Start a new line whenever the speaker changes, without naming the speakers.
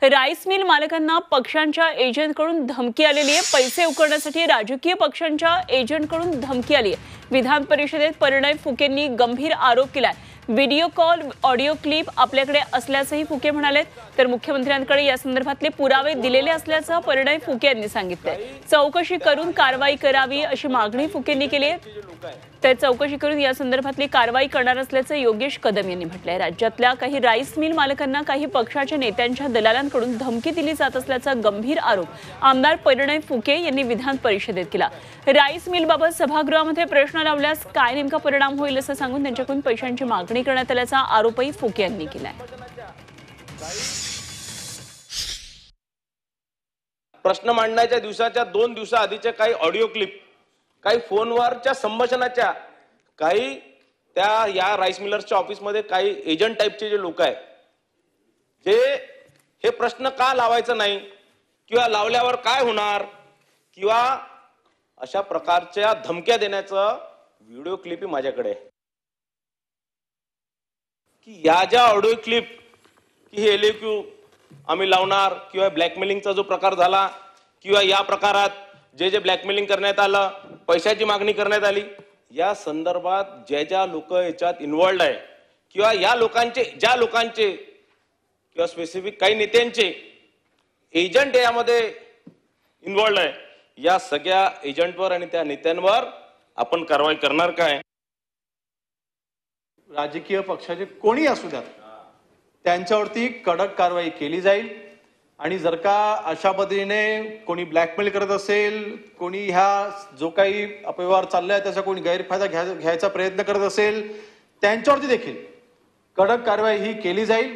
Rice mill मालकांना पक्षांच्या एजंटकडून धमकी आलेली आहे। पैसे उकळण्यासाठी राजकीय पक्षांच्या एजंटकडून धमकी आली आहे। विधान परिषदेत परिणय फुकेंनी गंभीर आरोप केलाय। व्हिडिओ कॉल ऑडिओ क्लिप आपल्याकडे असल्याचंही फुके म्हणाले, तर मुख्यमंत्र्यांकडे या संदर्भातले पुरावे दिलेले असल्याचं परिणय फुके यांनी सांगितलंय। चौकशी करून कारवाई करावी अशी मागणी फुकेंनी केली आहे। तर चौकशी करून या संदर्भातली कारवाई करणार असल्याचं योगेश कदम यांनी म्हटलंय। राज्यातल्या काही राईस मिल मालकांना काही पक्षाच्या नेत्यांच्या दलालांकडून धमकी दिली जात असल्याचा गंभीर आरोप आमदार परिणय फुके यांनी विधान परिषदेत केला। राईस मिलबाबत सभागृहामध्ये प्रश्न लावल्यास काय नेमका परिणाम होईल असं सांगून त्यांच्याकडून पैशांची मागणी करण्यात आल्याचा आरोपही फुके यांनी केलाय।
प्रश्न मांडण्याच्या दिवसाच्या 2 दिवसाआधीचे काही ऑडिओ क्लिप, काही फोनवरच्या संभाषणाच्या, काही त्या या राईस मिलर्सच्या ऑफिसमध्ये काही एजंट टाइपचे जे लोक आहेत हे प्रश्न का लावायचं नाही किंवा लावल्यावर काय होणार किंवा अशा प्रकारच्या धमक्या देण्याचं व्हिडिओ क्लिप माझ्याकडे आहे की या ज्या ऑडिओ क्लिप की हे एलक्यू आम्ही लावणार किंवा ब्लॅकमेलिंगचा जो प्रकार झाला किंवा या प्रकारात जे ब्लॅकमेलिंग करण्यात आलं, पैशाची मागणी करण्यात आली, या संदर्भात ज्या लोक याच्यात इन्व्हॉल्ड आहे किंवा या लोकांचे ज्या लोकांचे किंवा स्पेसिफिक काही नेत्यांचे एजंट यामध्ये इन्व्हॉल्ड आहे, या सगळ्या एजंटवर आणि त्या नेत्यांवर आपण कारवाई करणार काय?
राजकीय पक्षाचे कोणी असू द्यात त्यांच्यावरती कडक कारवाई केली जाईल। आणि जर का अशा पद्धतीने कोणी ब्लॅकमेल करत असेल, कोणी ह्या जो काही अपव्यवहार चाललाय त्याचा कोणी गैरफायदा घ्यायचा प्रयत्न करत असेल, त्यांच्यावरती देखील कडक कारवाई ही केली जाईल।